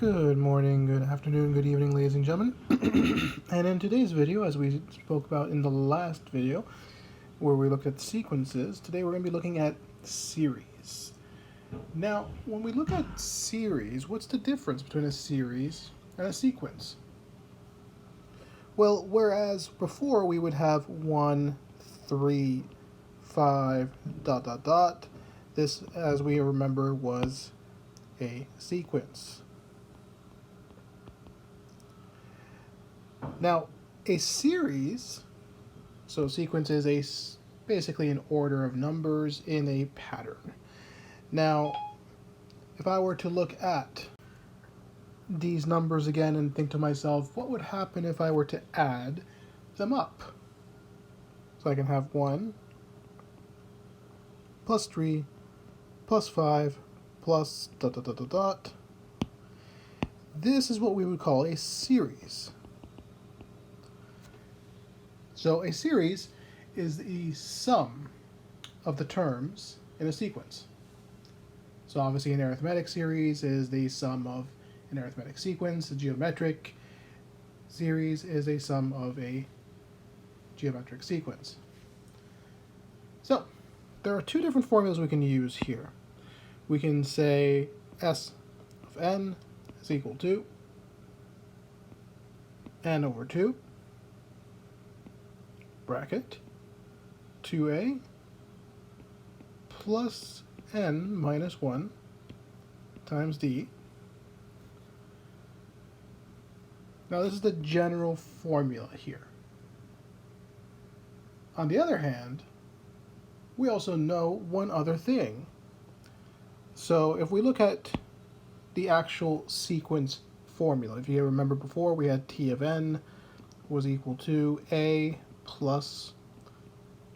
Good morning, good afternoon, good evening, ladies and gentlemen. And in today's video, as we spoke about in the last video, where we looked at sequences, today we're going to be looking at series. Now, when we look at series, what's the difference between a series and a sequence? Well, whereas before we would have 1, 3, 5, ... This, as we remember, was a sequence. Now, a series, so sequence is basically an order of numbers in a pattern. Now, if I were to look at these numbers again and think to myself, what would happen if I were to add them up? So I can have 1 plus 3 plus 5 plus ... This is what we would call a series. So a series is the sum of the terms in a sequence. So obviously an arithmetic series is the sum of an arithmetic sequence. A geometric series is a sum of a geometric sequence. So there are two different formulas we can use here. We can say S of n is equal to n over 2 bracket 2a plus n minus 1 times d. Now this is the general formula here. On the other hand, we also know one other thing. So if we look at the actual sequence formula, if you remember before, we had t of n was equal to a plus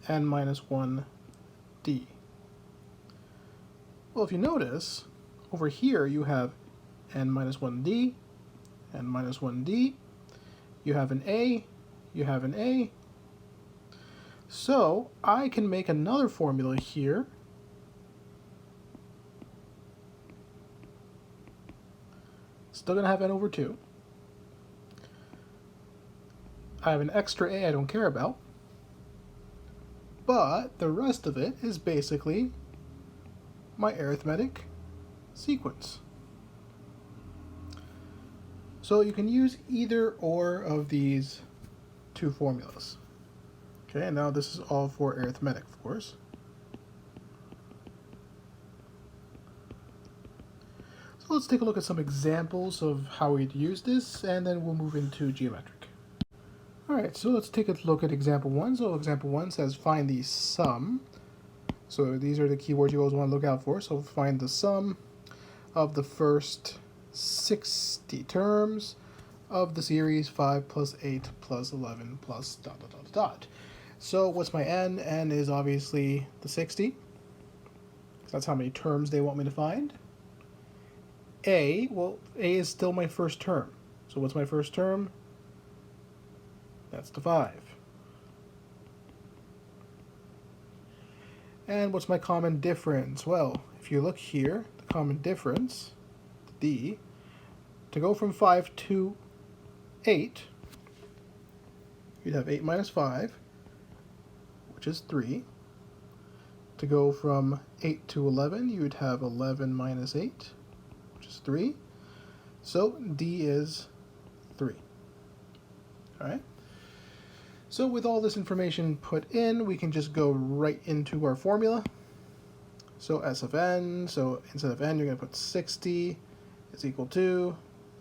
n minus 1 d. Well, if you notice, over here you have n minus 1d, n minus 1d, you have an a, you have an a. So I can make another formula here still going to have n over 2. I have an extra a I don't care about, but the rest of it is basically my arithmetic sequence. So you can use either or of these two formulas. Okay, and now this is all for arithmetic, of course. So let's take a look at some examples of how we'd use this, and then we'll move into geometric. Alright, so let's take a look at example 1. So example 1 says find the sum. So these are the keywords you always want to look out for. So find the sum of the first 60 terms of the series 5 plus 8 plus 11 plus ... So what's my n? N is obviously the 60. So that's how many terms they want me to find. A, well, A is still my first term. So what's my first term? That's the 5. And what's my common difference? Well, if you look here, the common difference, D, to go from 5 to 8, you'd have 8 minus 5, which is 3. To go from 8 to 11, you'd have 11 minus 8, which is 3. So D is 3. All right. So with all this information put in, we can just go right into our formula. So S of n, so instead of n, you're going to put 60 is equal to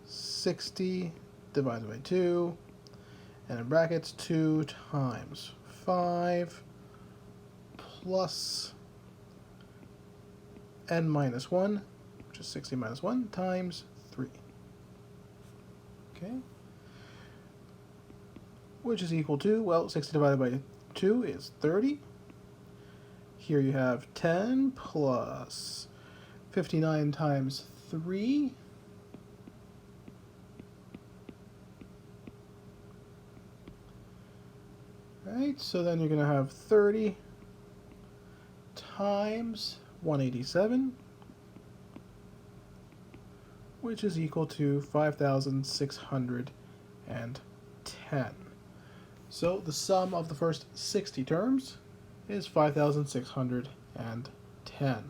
60 divided by 2, and in brackets 2 times 5 plus n minus 1, which is 60 minus 1, times 3. Okay. Which is equal to, well, 60 divided by 2 is 30. Here you have 10 plus 59 times 3. Right, so then you're going to have 30 times 187 which is equal to 5,610. So the sum of the first 60 terms is 5,610.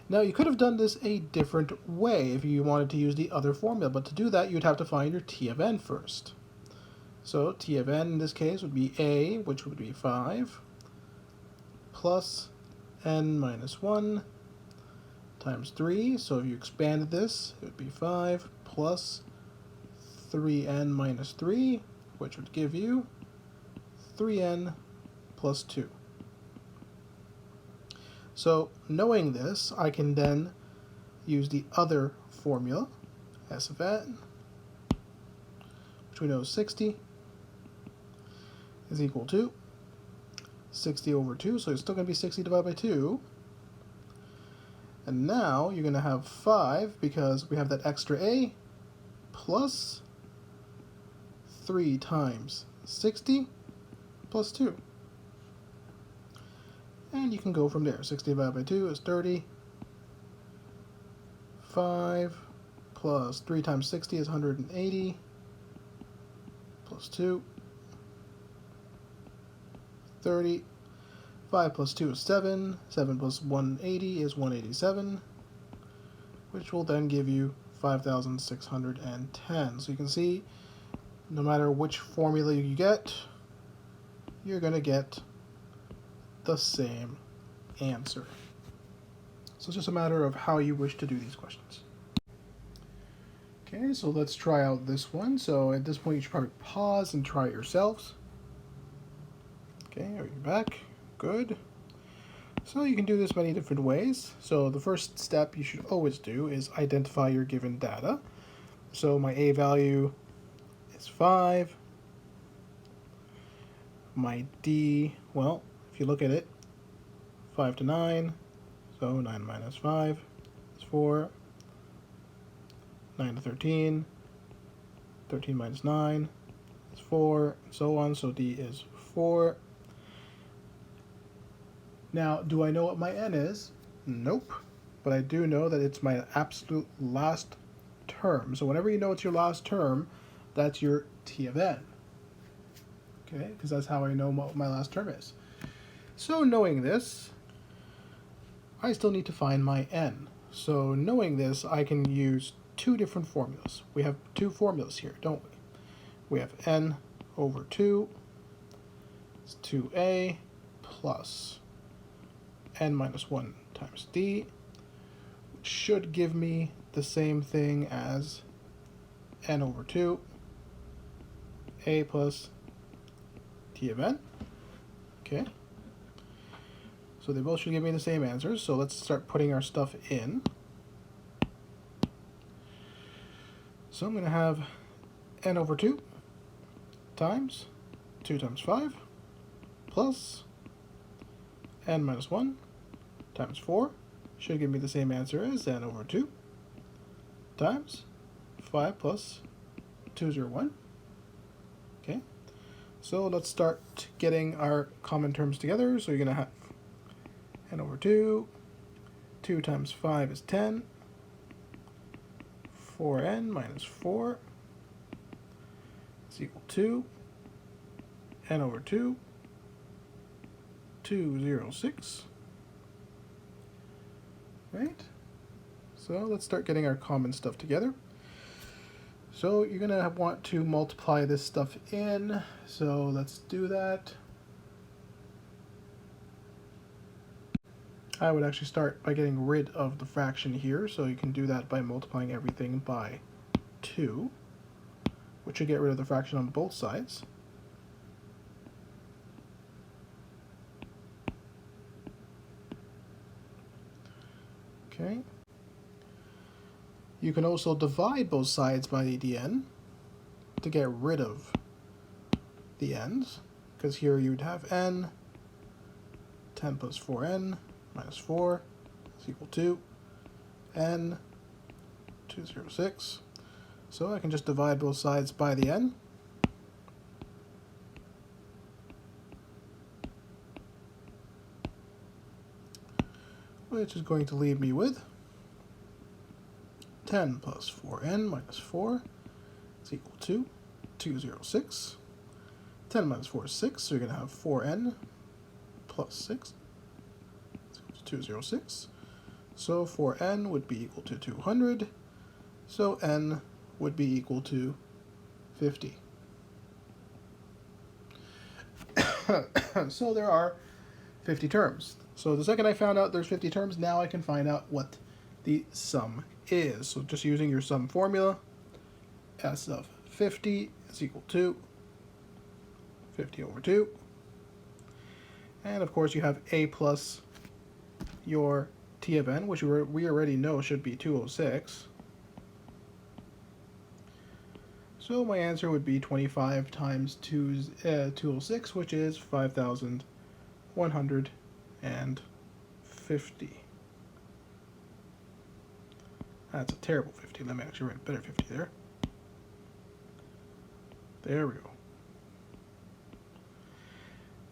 Now you could have done this a different way if you wanted to use the other formula, but to do that you'd have to find your t of n first. So t of n in this case would be a, which would be 5, plus n minus 1 times 3. So if you expanded this, it would be 5 plus 3n minus 3, which would give you 3n plus 2. So knowing this, I can then use the other formula, s of n, which we know is 60, is equal to 60 over 2, so it's still going to be 60 divided by 2. And now you're going to have 5, because we have that extra a, plus 3 times 60 plus 2. And you can go from there. 60 divided by 2 is 30. 5 plus 3 times 60 is 180. Plus 2. 30. 5 plus 2 is 7. 7 plus 180 is 187. Which will then give you 5,610. So you can see, no matter which formula you get, you're going to get the same answer. So it's just a matter of how you wish to do these questions. Okay, so let's try out this one. So at this point you should probably pause and try it yourselves. Okay, are you back? Good. So you can do this many different ways. So the first step you should always do is identify your given data. So my a value is 5. My d, well, if you look at it, 5 to 9, so 9 minus 5 is 4. 9 to 13, 13 minus 9 is 4, and so on, so d is 4. Now, do I know what my n is? Nope, but I do know that it's my absolute last term. So whenever you know it's your last term, that's your t of n. Okay, because that's how I know what my last term is. So knowing this, I still need to find my n. So knowing this, I can use two different formulas. We have two formulas here, don't we? We have n over 2 is 2a plus n minus 1 times d, which should give me the same thing as n over 2, a plus t of n. Okay. So they both should give me the same answers. So let's start putting our stuff in. So I'm going to have n over 2 times 2 times 5 plus n minus 1 times 4 should give me the same answer as n over 2 times 5 plus 201. Okay, so let's start getting our common terms together. So you're going to have n over 2, 2 times 5 is 10, 4n minus 4 is equal to n over 2, 206. Right? So let's start getting our common stuff together. So you're going to want to multiply this stuff in. So let's do that. I would actually start by getting rid of the fraction here, so you can do that by multiplying everything by 2, which should get rid of the fraction on both sides. Okay. You can also divide both sides by the dn to get rid of the n's, because here you'd have n, 10 plus 4n, minus 4 is equal to n, 206. So I can just divide both sides by the n. Which is going to leave me with 10 plus 4n minus 4 is equal to 206. 10 minus 4 is 6, so you're going to have 4n plus 6 is equal to 206. So 4n would be equal to 200, so n would be equal to 50. So there are 50 terms. So the second I found out there's 50 terms, now I can find out what the sum is. So just using your sum formula, S of 50 is equal to 50 over 2. And of course you have A plus your T of n, which we already know should be 206. So my answer would be 25 times 206, which is 5,150. That's a terrible 50. Let me actually write a better 50 there. There we go.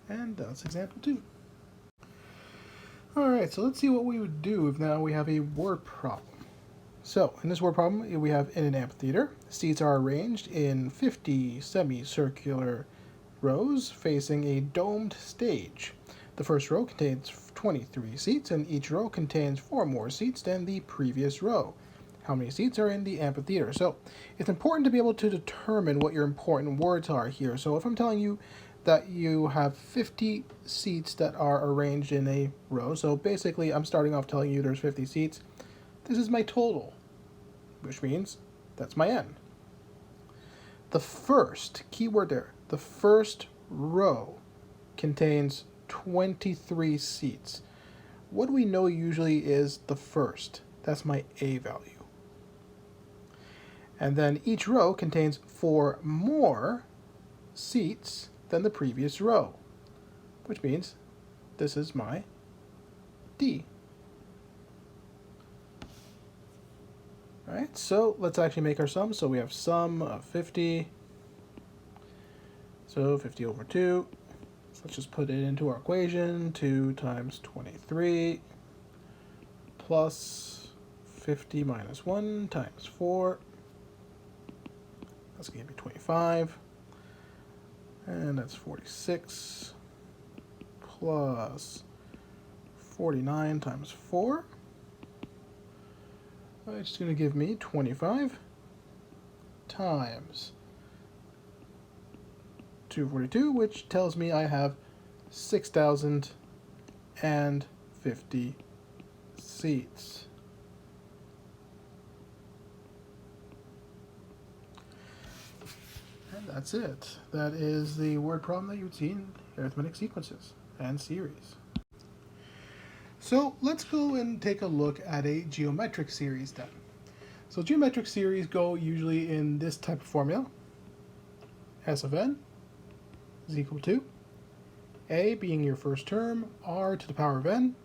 And that's example 2. Alright, so let's see what we would do if now we have a word problem. So, in this word problem, we have in an amphitheater, seats are arranged in 50 semicircular rows facing a domed stage. The first row contains 23 seats, and each row contains 4 more seats than the previous row. How many seats are in the amphitheater? So, it's important to be able to determine what your important words are here. So, if I'm telling you that you have 50 seats that are arranged in a row, so basically I'm starting off telling you there's 50 seats. This is my total, which means that's my n. The first, keyword there, the first row contains 23 seats. What we know usually is the first. That's my A value. And then each row contains 4 more seats than the previous row, which means this is my D. Alright, so let's actually make our sum. So we have sum of 50. So 50 over 2. So let's just put it into our equation. 2 times 23 plus 50 minus 1 times 4. That's going to be 25. And that's 46 plus 49 times 4. It's going to give me 25 times 242, which tells me I have 6,050 seats. And that's it. That is the word problem that you would see in arithmetic sequences and series. So let's go and take a look at a geometric series then. So geometric series go usually in this type of formula. S of n is equal to A being your first term, r to the power of n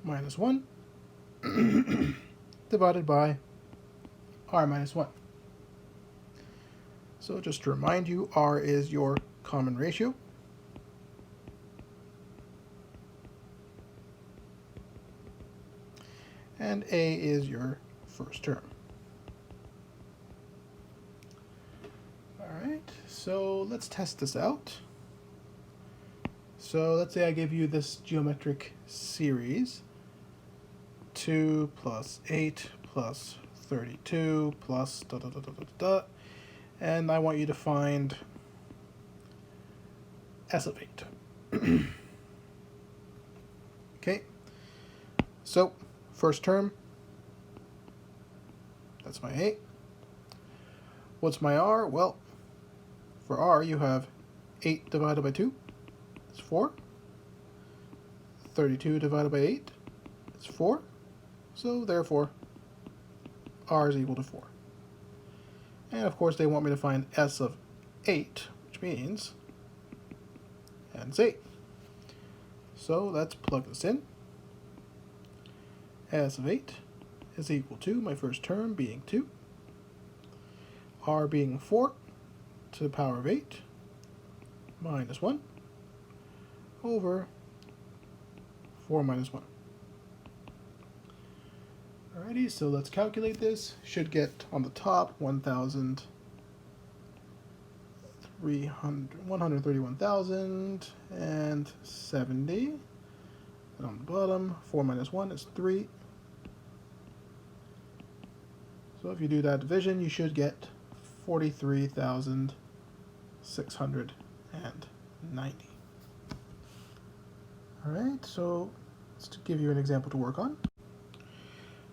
minus 1 divided by r minus 1. So just to remind you, r is your common ratio. And A is your first term. Alright, so let's test this out. So let's say I give you this geometric series. 2 plus 8 plus 32 plus da da da da da da. And I want you to find S of 8. Okay, so first term, that's my A. What's my R? Well, for R you have 8 divided by 2, it's 4. 32 divided by 8, it's 4. So therefore, R is equal to 4. And of course they want me to find S of 8, which means N's 8. So let's plug this in. S of 8 is equal to my first term being 2, r being 4 to the power of 8 minus 1 over 4 minus 1. Alright, Alrighty, so let's calculate this. Should get on the top 131,070, and on the bottom 4 minus 1 is 3. So if you do that division, you should get 43,690. Alright, so let's give you an example to work on.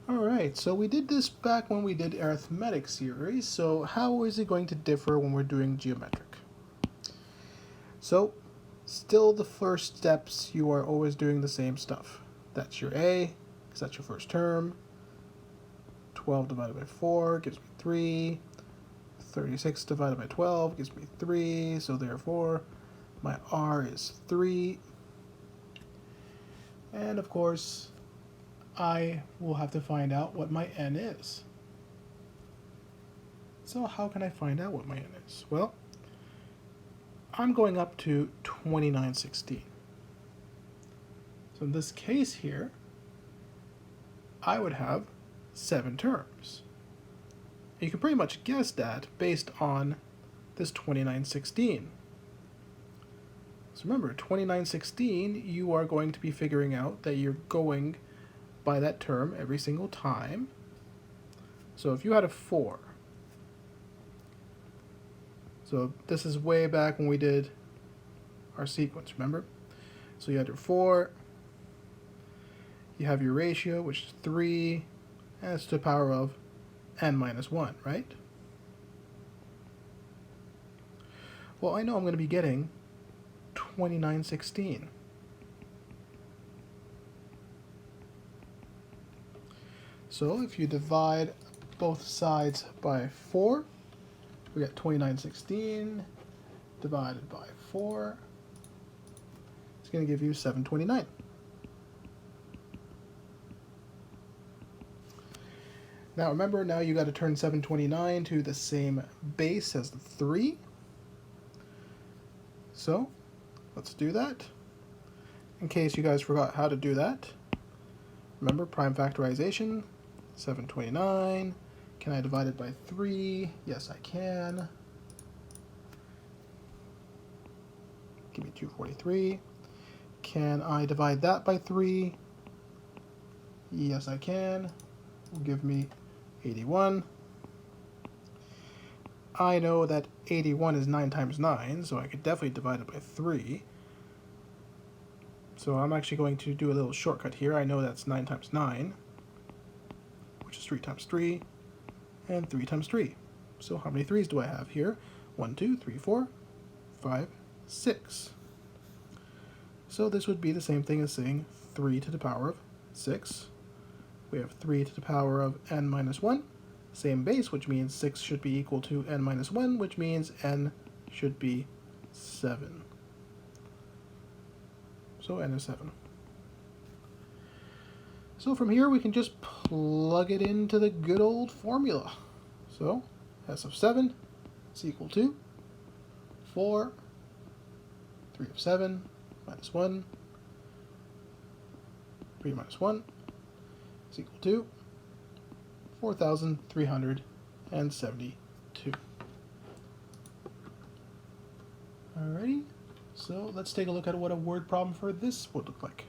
Alright, so we did this back when we did arithmetic series, so how is it going to differ when we're doing geometric? So, still the first steps, you are always doing the same stuff. That's your A, because that's your first term. 12 divided by 4 gives me 3. 36 divided by 12 gives me 3, so therefore my R is 3. And of course, I will have to find out what my N is. So how can I find out what my N is? Well, I'm going up to 2916. So in this case here, I would have 7 terms. You can pretty much guess that based on this 2916. So remember, 2916, you are going to be figuring out that you're going by that term every single time. So if you had a 4, so this is way back when we did our sequence, remember? So you had your 4, you have your ratio, which is 3, and it's to the power of n minus 1, right? Well, I know I'm going to be getting 2916. So if you divide both sides by 4, we get 2916 divided by 4. It's going to give you 729. Now remember, now you got to turn 729 to the same base as the 3. So let's do that. In case you guys forgot how to do that, remember prime factorization. 729. Can I divide it by 3? Yes, I can. Give me 243. Can I divide that by 3? Yes, I can. Will give me 81. I know that 81 is 9 times 9, so I could definitely divide it by 3. So I'm actually going to do a little shortcut here. I know that's 9 times 9, which is 3 times 3, and 3 times 3. So how many 3's do I have here? 1, 2, 3, 4, 5, 6. So this would be the same thing as saying 3 to the power of 6. We have 3 to the power of n minus 1. Same base, which means 6 should be equal to n minus 1, which means n should be 7. So n is 7. So from here we can just plug it into the good old formula. So s of 7 is equal to 4, 3 of 7 minus 1, 3 minus 1 is equal to 4,372. Alrighty, so let's take a look at what a word problem for this would look like.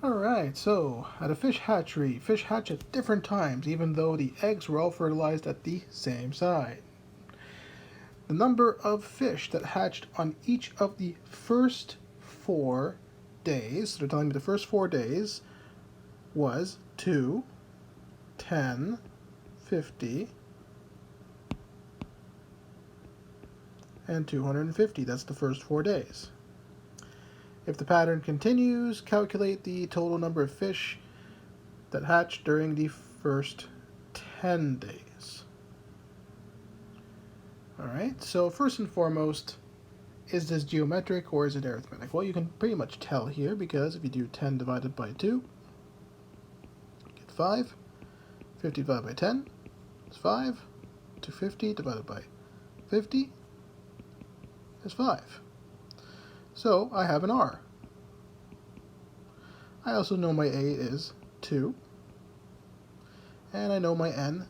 Alright, so at a fish hatchery, fish hatch at different times, even though the eggs were all fertilized at the same site. The number of fish that hatched on each of the first 4 days, so they're telling me the first 4 days, was 2, 10, 50, and 250. That's the first 4 days. If the pattern continues, calculate the total number of fish that hatched during the first 10 days. Alright, so first and foremost, is this geometric or is it arithmetic? Well, you can pretty much tell here, because if you do 10 divided by 2, you get 5. 50 divided by 10 is 5. 250 divided by 50 is 5. So I have an R. I also know my A is 2. and I know my n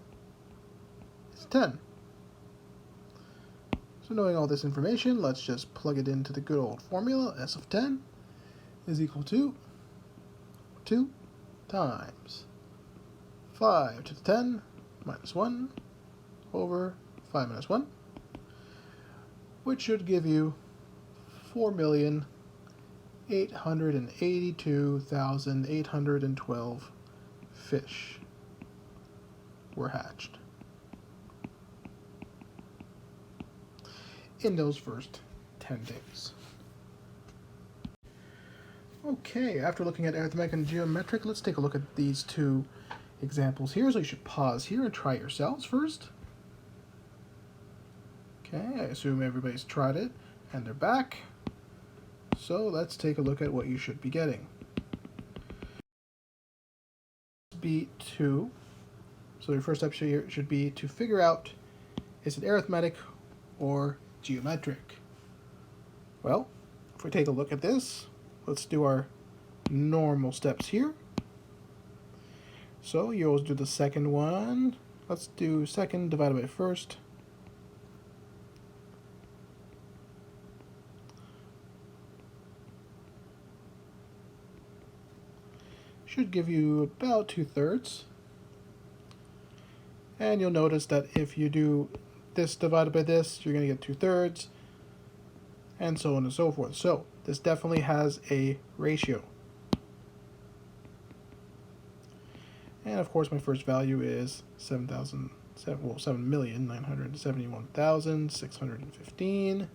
is 10. So knowing all this information, let's just plug it into the good old formula. S of 10 is equal to 2 times 5 to the 10 minus 1 over 5 minus 1, which should give you 4,882,812 fish were hatched in those first 10 days. Okay, after looking at arithmetic and geometric, let's take a look at these two examples here. So you should pause here and try it yourselves first. Okay, I assume everybody's tried it and they're back. So let's take a look at what you should be getting. B2. So your first step here should be to figure out, is it arithmetic or geometric? Well, if we take a look at this, let's do our normal steps here. So you always do the second one. Let's do second divided by first. Should give you about 2/3. And you'll notice that if you do this divided by this, you're going to get 2/3, and so on and so forth. So this definitely has a ratio. And of course, my first value is 7,971,615.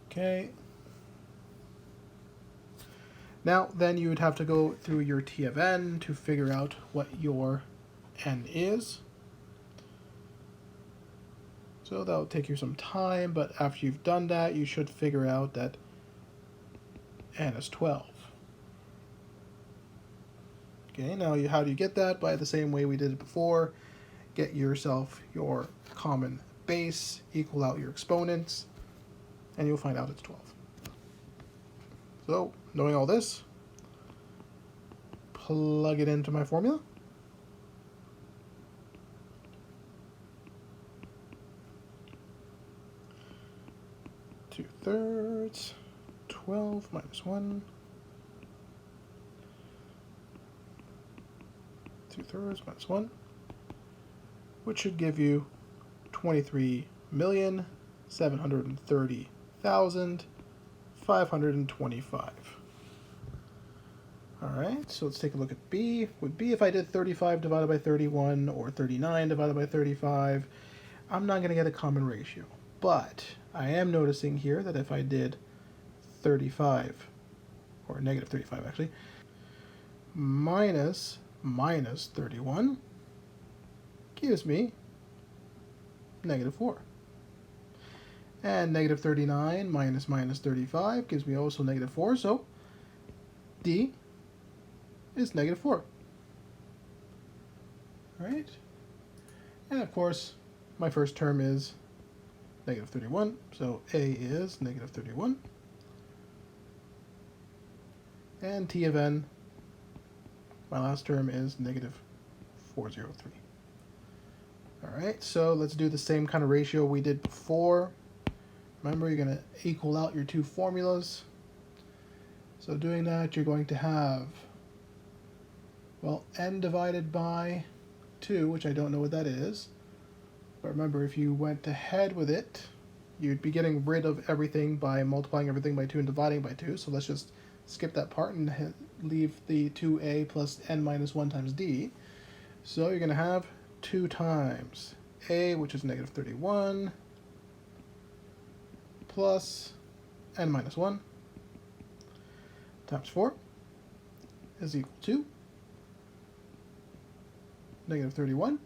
Okay. Now, then you would have to go through your T of n to figure out what your n is. So that'll take you some time, but after you've done that, you should figure out that n is 12. Okay, now how do you get that? By the same way we did it before. Get yourself your common base, equal out your exponents, and you'll find out it's 12. So, knowing all this, plug it into my formula. Two-thirds, 12 minus 1. 2/3 minus 1, which should give you 23,730,525. Alright, so let's take a look at B. With B, if I did 35 divided by 31 or 39 divided by 35, I'm not going to get a common ratio. But I am noticing here that if I did 35, or negative 35 actually, minus 31 gives me negative 4. And negative 39 minus 35 gives me also negative 4, so D is negative 4. Alright? And of course, my first term is negative 31, so A is negative 31. And T of n, my last term is negative 403. Alright, so let's do the same kind of ratio we did before. Remember, you're going to equal out your two formulas. So doing that, you're going to have, well, n divided by 2, which I don't know what that is. But remember, if you went ahead with it, you'd be getting rid of everything by multiplying everything by 2 and dividing by 2. So let's just skip that part and leave the 2a plus n minus 1 times d. So you're going to have 2 times a, which is negative 31, plus n minus 1 times 4 is equal to negative 31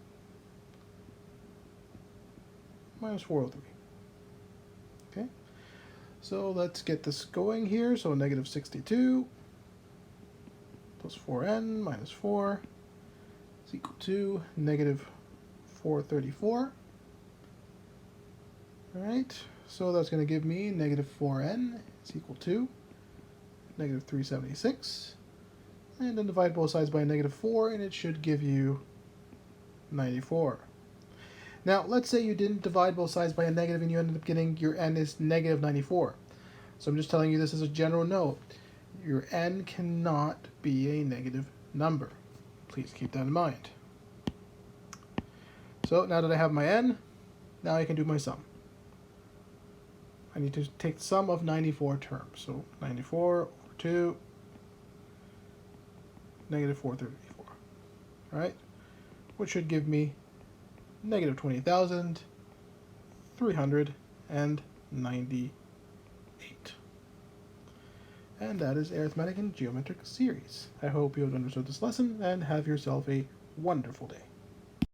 minus 403. Okay, so let's get this going here. So negative 62 plus 4n minus 4 is equal to negative 434. All right, so that's going to give me negative 4n is equal to negative 376. And then divide both sides by negative 4, and it should give you 94. Now, let's say you didn't divide both sides by a negative and you ended up getting your n is negative 94. So I'm just telling you this as a general note. Your n cannot be a negative number. Please keep that in mind. So now that I have my n, now I can do my sum. I need to take the sum of 94 terms. So 94 over 2, negative 434. All right, which should give me negative 20,398. And that is Arithmetic and Geometric Series. I hope you have understood this lesson and have yourself a wonderful day.